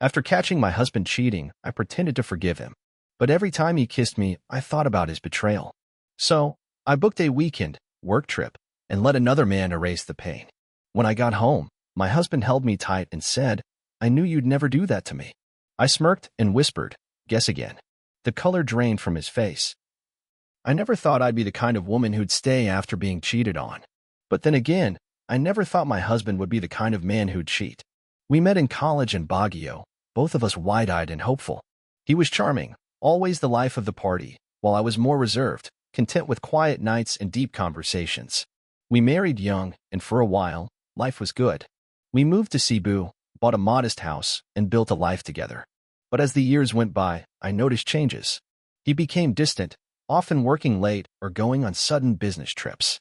After catching my husband cheating, I pretended to forgive him. But every time he kissed me, I thought about his betrayal. So, I booked a weekend work trip and let another man erase the pain. When I got home, my husband held me tight and said, "I knew you'd never do that to me." I smirked and whispered, "Guess again." The color drained from his face. I never thought I'd be the kind of woman who'd stay after being cheated on. But then again, I never thought my husband would be the kind of man who'd cheat. We met in college in Baguio, both of us wide-eyed and hopeful. He was charming, always the life of the party, while I was more reserved, content with quiet nights and deep conversations. We married young, and for a while, life was good. We moved to Cebu, bought a modest house, and built a life together. But as the years went by, I noticed changes. He became distant, often working late or going on sudden business trips.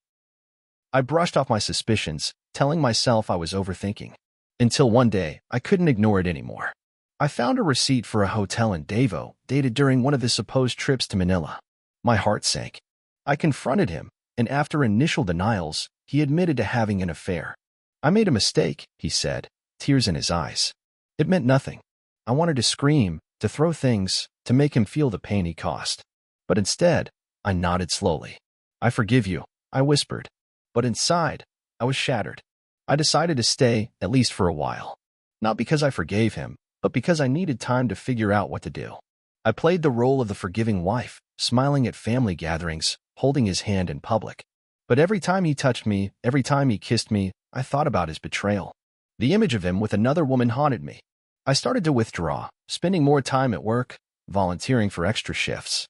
I brushed off my suspicions, telling myself I was overthinking. Until one day, I couldn't ignore it anymore. I found a receipt for a hotel in Davao, dated during one of his supposed trips to Manila. My heart sank. I confronted him, and after initial denials, he admitted to having an affair. "I made a mistake," he said, tears in his eyes. It meant nothing. I wanted to scream, to throw things, to make him feel the pain he caused. But instead, I nodded slowly. "I forgive you," I whispered. But inside, I was shattered. I decided to stay, at least for a while. Not because I forgave him, but because I needed time to figure out what to do. I played the role of the forgiving wife, smiling at family gatherings, holding his hand in public. But every time he touched me, every time he kissed me, I thought about his betrayal. The image of him with another woman haunted me. I started to withdraw, spending more time at work, volunteering for extra shifts.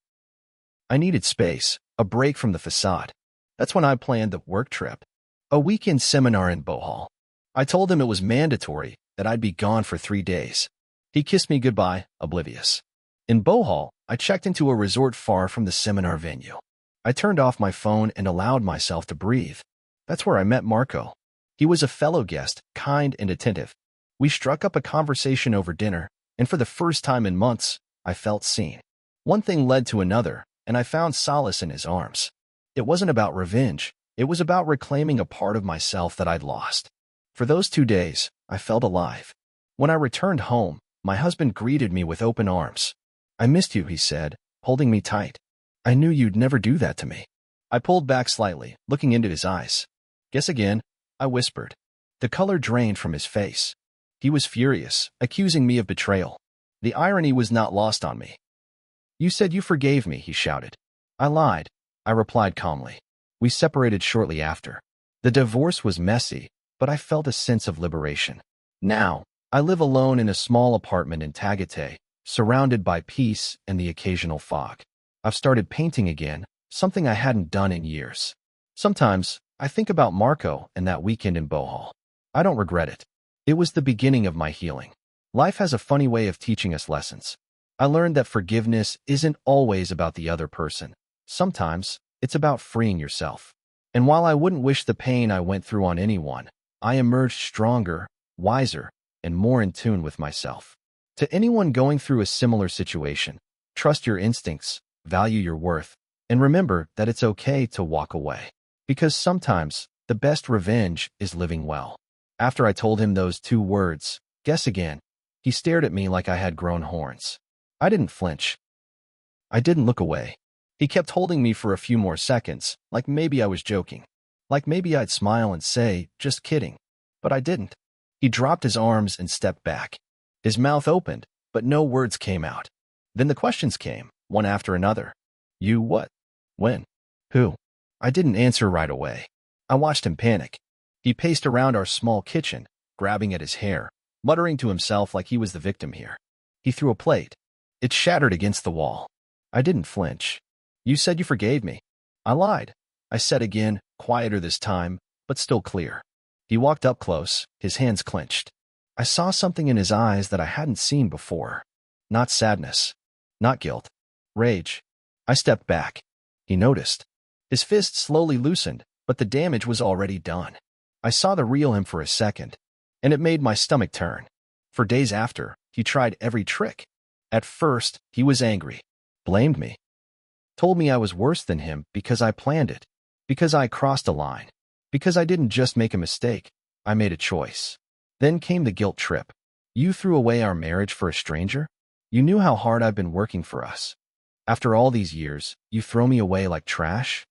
I needed space, a break from the facade. That's when I planned the work trip. A weekend seminar in Bohol. I told him it was mandatory, that I'd be gone for 3 days. He kissed me goodbye, oblivious. In Bohol, I checked into a resort far from the seminar venue. I turned off my phone and allowed myself to breathe. That's where I met Marco. He was a fellow guest, kind and attentive. We struck up a conversation over dinner, and for the first time in months, I felt seen. One thing led to another, and I found solace in his arms. It wasn't about revenge. It was about reclaiming a part of myself that I'd lost. For those 2 days, I felt alive. When I returned home, my husband greeted me with open arms. "I missed you," he said, holding me tight. "I knew you'd never do that to me." I pulled back slightly, looking into his eyes. "Guess again," I whispered. The color drained from his face. He was furious, accusing me of betrayal. The irony was not lost on me. "You said you forgave me," he shouted. "I lied," I replied calmly. We separated shortly after. The divorce was messy, but I felt a sense of liberation. Now, I live alone in a small apartment in Tagaytay, surrounded by peace and the occasional fog. I've started painting again, something I hadn't done in years. Sometimes, I think about Marco and that weekend in Bohol. I don't regret it. It was the beginning of my healing. Life has a funny way of teaching us lessons. I learned that forgiveness isn't always about the other person. Sometimes, it's about freeing yourself. And while I wouldn't wish the pain I went through on anyone, I emerged stronger, wiser, and more in tune with myself. To anyone going through a similar situation, trust your instincts, value your worth, and remember that it's okay to walk away. Because sometimes, the best revenge is living well. After I told him those 2 words, "Guess again," he stared at me like I had grown horns. I didn't flinch. I didn't look away. He kept holding me for a few more seconds, like maybe I was joking. Like maybe I'd smile and say, "Just kidding." But I didn't. He dropped his arms and stepped back. His mouth opened, but no words came out. Then the questions came, one after another. "You what? When? Who?" I didn't answer right away. I watched him panic. He paced around our small kitchen, grabbing at his hair, muttering to himself like he was the victim here. He threw a plate. It shattered against the wall. I didn't flinch. "You said you forgave me." "I lied," I said again, quieter this time, but still clear. He walked up close, his hands clenched. I saw something in his eyes that I hadn't seen before. Not sadness. Not guilt. Rage. I stepped back. He noticed. His fist slowly loosened, but the damage was already done. I saw the real him for a second, and it made my stomach turn. For days after, he tried every trick. At first, he was angry, blamed me, told me I was worse than him because I planned it, because I crossed a line, because I didn't just make a mistake, I made a choice. Then came the guilt trip. You threw away our marriage for a stranger? You knew how hard I've been working for us. After all these years, you throw me away like trash?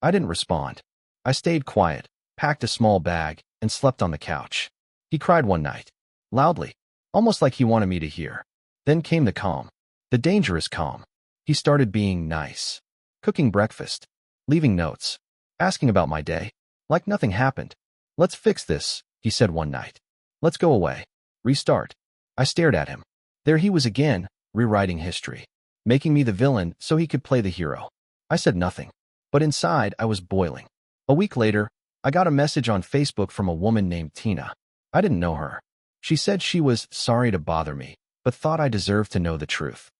I didn't respond. I stayed quiet, packed a small bag, and slept on the couch. He cried one night, loudly, almost like he wanted me to hear. Then came the calm, the dangerous calm. He started being nice, cooking breakfast, leaving notes, asking about my day, like nothing happened. Let's fix this, he said one night. Let's go away. Restart. I stared at him. There he was again, rewriting history, making me the villain so he could play the hero. I said nothing, but inside I was boiling. A week later, I got a message on Facebook from a woman named Tina. I didn't know her. She said she was sorry to bother me, but thought I deserved to know the truth.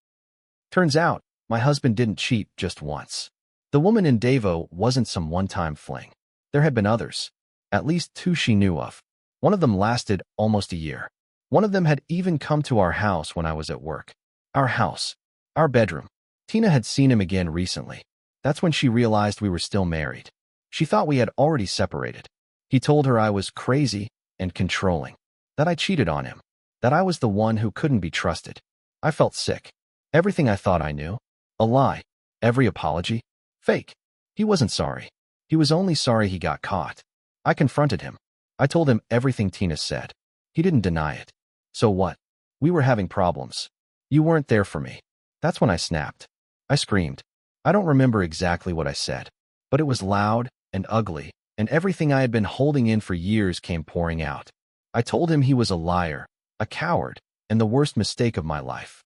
Turns out, my husband didn't cheat just once. The woman in Davo wasn't some one-time fling. There had been others, at least 2 she knew of. One of them lasted almost a year. One of them had even come to our house when I was at work. Our house. Our bedroom. Tina had seen him again recently. That's when she realized we were still married. She thought we had already separated. He told her I was crazy and controlling, that I cheated on him, that I was the one who couldn't be trusted. I felt sick. Everything I thought I knew. A lie. Every apology. Fake. He wasn't sorry. He was only sorry he got caught. I confronted him. I told him everything Tina said. He didn't deny it. So what? We were having problems. You weren't there for me. That's when I snapped. I screamed. I don't remember exactly what I said, but it was loud and ugly, and everything I had been holding in for years came pouring out. I told him he was a liar, a coward, and the worst mistake of my life.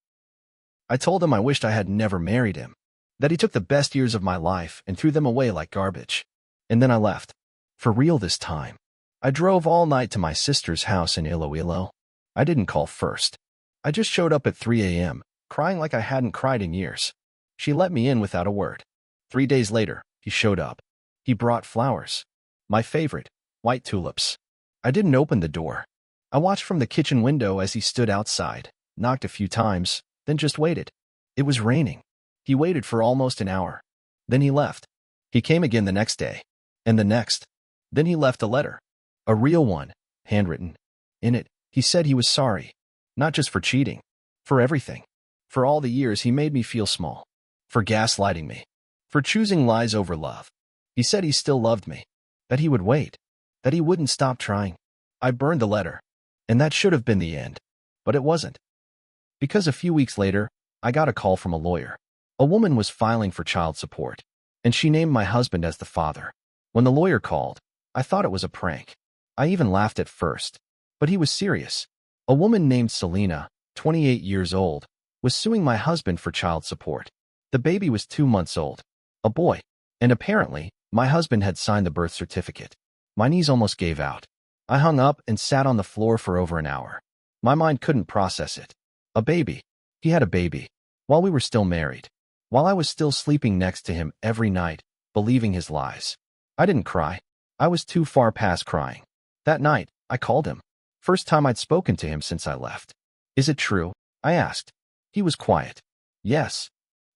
I told him I wished I had never married him, that he took the best years of my life and threw them away like garbage. And then I left. For real this time. I drove all night to my sister's house in Iloilo. I didn't call first. I just showed up at 3 a.m., crying like I hadn't cried in years. She let me in without a word. 3 days later, he showed up. He brought flowers. My favorite, white tulips. I didn't open the door. I watched from the kitchen window as he stood outside, knocked a few times, then just waited. It was raining. He waited for almost an hour. Then he left. He came again the next day, and the next. Then he left a letter. A real one, handwritten. In it, he said he was sorry. Not just for cheating. For everything. For all the years he made me feel small. For gaslighting me. For choosing lies over love. He said he still loved me. That he would wait. That he wouldn't stop trying. I burned the letter. And that should have been the end. But it wasn't. Because a few weeks later, I got a call from a lawyer. A woman was filing for child support, and she named my husband as the father. When the lawyer called, I thought it was a prank. I even laughed at first. But he was serious. A woman named Selena, 28 years old, was suing my husband for child support. The baby was 2 months old. A boy. And apparently, my husband had signed the birth certificate. My knees almost gave out. I hung up and sat on the floor for over an hour. My mind couldn't process it. A baby. He had a baby. While we were still married. While I was still sleeping next to him every night, believing his lies. I didn't cry. I was too far past crying. That night, I called him. First time I'd spoken to him since I left. Is it true? I asked. He was quiet. Yes.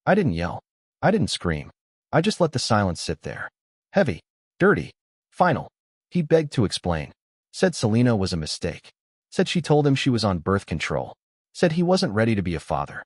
I didn't yell. I didn't scream. I just let the silence sit there. Heavy. Dirty. Final. He begged to explain. Said Selena was a mistake. Said she told him she was on birth control. Said he wasn't ready to be a father.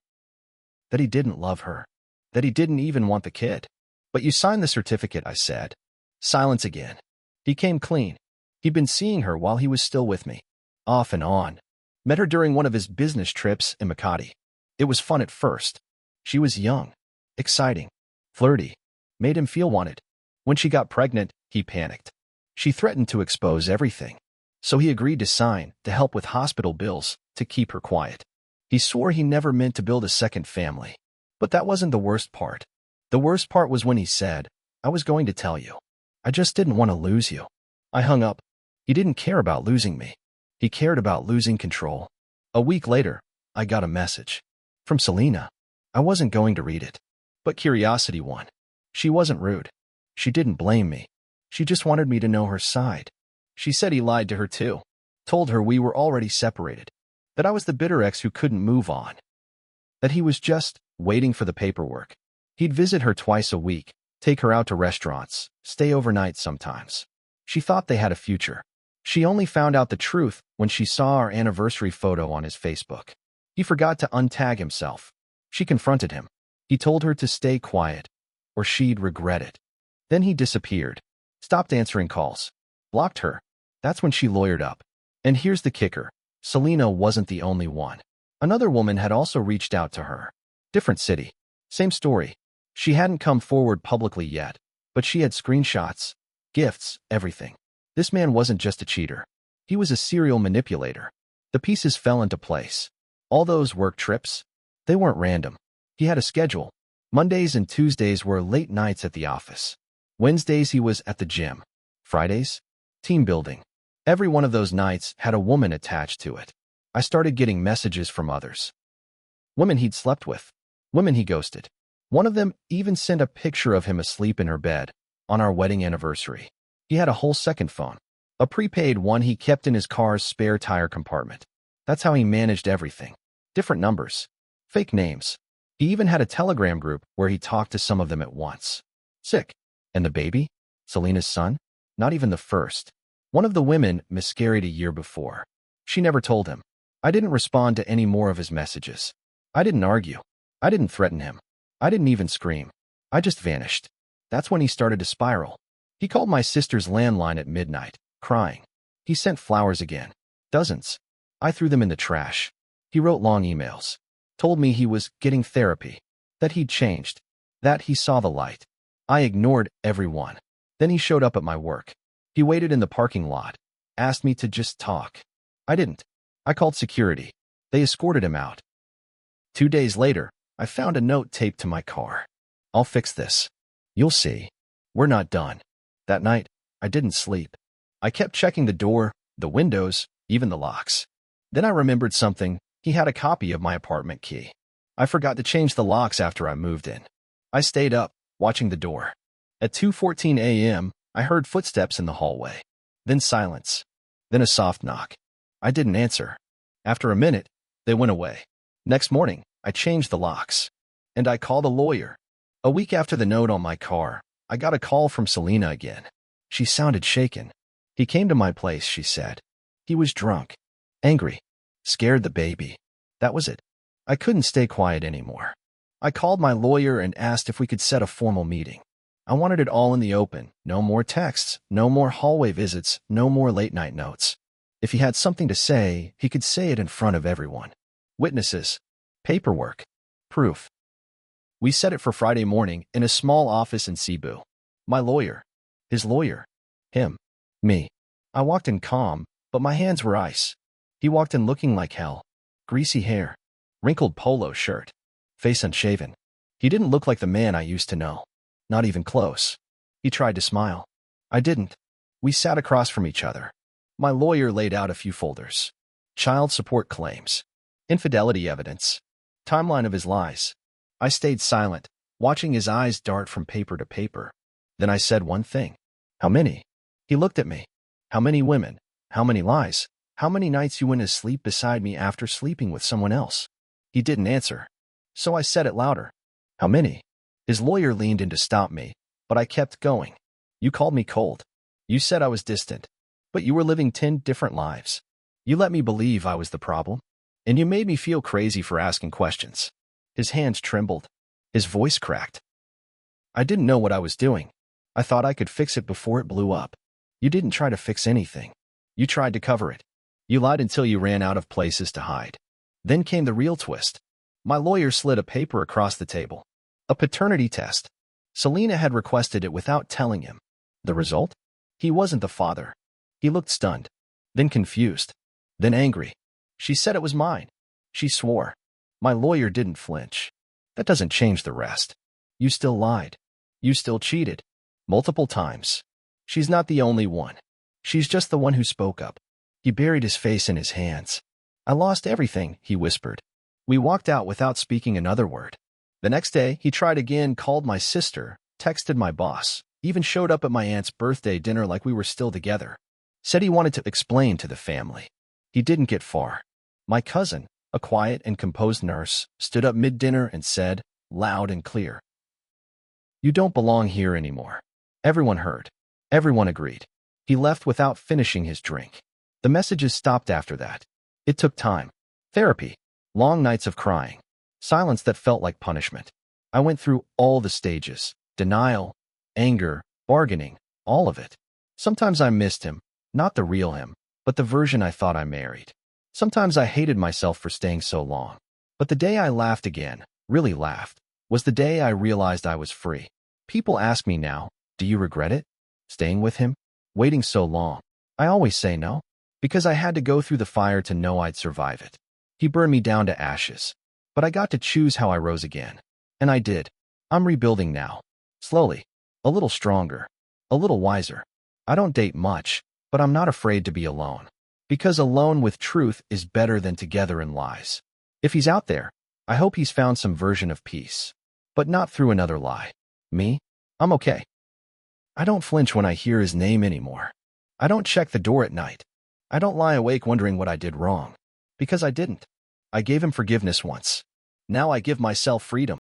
That he didn't love her. That he didn't even want the kid. But you signed the certificate, I said. Silence again. He came clean. He'd been seeing her while he was still with me. Off and on. Met her during one of his business trips in Makati. It was fun at first. She was young. Exciting. Flirty. Made him feel wanted. When she got pregnant, he panicked. She threatened to expose everything. So he agreed to sign to help with hospital bills to keep her quiet. He swore he never meant to build a second family. But that wasn't the worst part. The worst part was when he said, I was going to tell you. I just didn't want to lose you. I hung up. He didn't care about losing me. He cared about losing control. A week later, I got a message. From Selena. I wasn't going to read it. But curiosity won. She wasn't rude. She didn't blame me. She just wanted me to know her side. She said he lied to her too. Told her we were already separated. That I was the bitter ex who couldn't move on. That he was just waiting for the paperwork. He'd visit her twice a week, take her out to restaurants, stay overnight sometimes. She thought they had a future. She only found out the truth when she saw our anniversary photo on his Facebook. He forgot to untag himself. She confronted him. He told her to stay quiet, or she'd regret it. Then he disappeared, stopped answering calls, blocked her. That's when she lawyered up. And here's the kicker. Selena wasn't the only one. Another woman had also reached out to her. Different city. Same story. She hadn't come forward publicly yet, but she had screenshots, gifts, everything. This man wasn't just a cheater. He was a serial manipulator. The pieces fell into place. All those work trips, they weren't random. He had a schedule. Mondays and Tuesdays were late nights at the office. Wednesdays he was at the gym. Fridays? Team building. Every one of those nights had a woman attached to it. I started getting messages from others. Women he'd slept with. Women he ghosted. One of them even sent a picture of him asleep in her bed on our wedding anniversary. He had a whole second phone, a prepaid one he kept in his car's spare tire compartment. That's how he managed everything. Different numbers, fake names. He even had a Telegram group where he talked to some of them at once. Sick. And the baby? Selena's son? Not even the first. One of the women miscarried a year before. She never told him. I didn't respond to any more of his messages. I didn't argue. I didn't threaten him. I didn't even scream. I just vanished. That's when he started to spiral. He called my sister's landline at midnight, crying. He sent flowers again. Dozens. I threw them in the trash. He wrote long emails. Told me he was getting therapy. That he'd changed. That he saw the light. I ignored everyone. Then he showed up at my work. He waited in the parking lot. Asked me to just talk. I didn't. I called security. They escorted him out. 2 days later, I found a note taped to my car. I'll fix this. You'll see. We're not done. That night, I didn't sleep. I kept checking the door, the windows, even the locks. Then I remembered something. He had a copy of my apartment key. I forgot to change the locks after I moved in. I stayed up, watching the door. At 2:14 a.m., I heard footsteps in the hallway. Then silence. Then a soft knock. I didn't answer. After a minute, they went away. Next morning, I changed the locks. And I called a lawyer. A week after the note on my car, I got a call from Selena again. She sounded shaken. He came to my place, she said. He was drunk, angry, scared the baby. That was it. I couldn't stay quiet anymore. I called my lawyer and asked if we could set a formal meeting. I wanted it all in the open. No more texts, no more hallway visits, no more late-night notes. If he had something to say, he could say it in front of everyone. Witnesses, paperwork, proof. We set it for Friday morning in a small office in Cebu. My lawyer, his lawyer, him, me. I walked in calm, but my hands were ice. He walked in looking like hell. Greasy hair, wrinkled polo shirt, face unshaven. He didn't look like the man I used to know. Not even close. He tried to smile. I didn't. We sat across from each other. My lawyer laid out a few folders. Child support claims. Infidelity evidence. Timeline of his lies. I stayed silent, watching his eyes dart from paper to paper. Then I said one thing. How many? He looked at me. How many women? How many lies? How many nights you went to sleep beside me after sleeping with someone else? He didn't answer. So I said it louder. How many? His lawyer leaned in to stop me, but I kept going. You called me cold. You said I was distant. But you were living 10 different lives. You let me believe I was the problem. And you made me feel crazy for asking questions. His hands trembled. His voice cracked. I didn't know what I was doing. I thought I could fix it before it blew up. You didn't try to fix anything. You tried to cover it. You lied until you ran out of places to hide. Then came the real twist. My lawyer slid a paper across the table. A paternity test. Selena had requested it without telling him. The result? He wasn't the father. He looked stunned, then confused, then angry. She said it was mine. She swore. My lawyer didn't flinch. That doesn't change the rest. You still lied. You still cheated. Multiple times. She's not the only one. She's just the one who spoke up. He buried his face in his hands. I lost everything, he whispered. We walked out without speaking another word. The next day, he tried again, called my sister, texted my boss, even showed up at my aunt's birthday dinner like we were still together. Said he wanted to explain to the family. He didn't get far. My cousin, a quiet and composed nurse, stood up mid-dinner and said, loud and clear, "You don't belong here anymore." Everyone heard. Everyone agreed. He left without finishing his drink. The messages stopped after that. It took time. Therapy. Long nights of crying. Silence that felt like punishment. I went through all the stages. Denial, anger, bargaining, all of it. Sometimes I missed him, not the real him, but the version I thought I married. Sometimes I hated myself for staying so long. But the day I laughed again, really laughed, was the day I realized I was free. People ask me now, do you regret it? Staying with him? Waiting so long? I always say no, because I had to go through the fire to know I'd survive it. He burned me down to ashes, but I got to choose how I rose again. And I did. I'm rebuilding now. Slowly. A little stronger. A little wiser. I don't date much, but I'm not afraid to be alone. Because alone with truth is better than together in lies. If he's out there, I hope he's found some version of peace. But not through another lie. Me? I'm okay. I don't flinch when I hear his name anymore. I don't check the door at night. I don't lie awake wondering what I did wrong. Because I didn't. I gave him forgiveness once. Now I give myself freedom.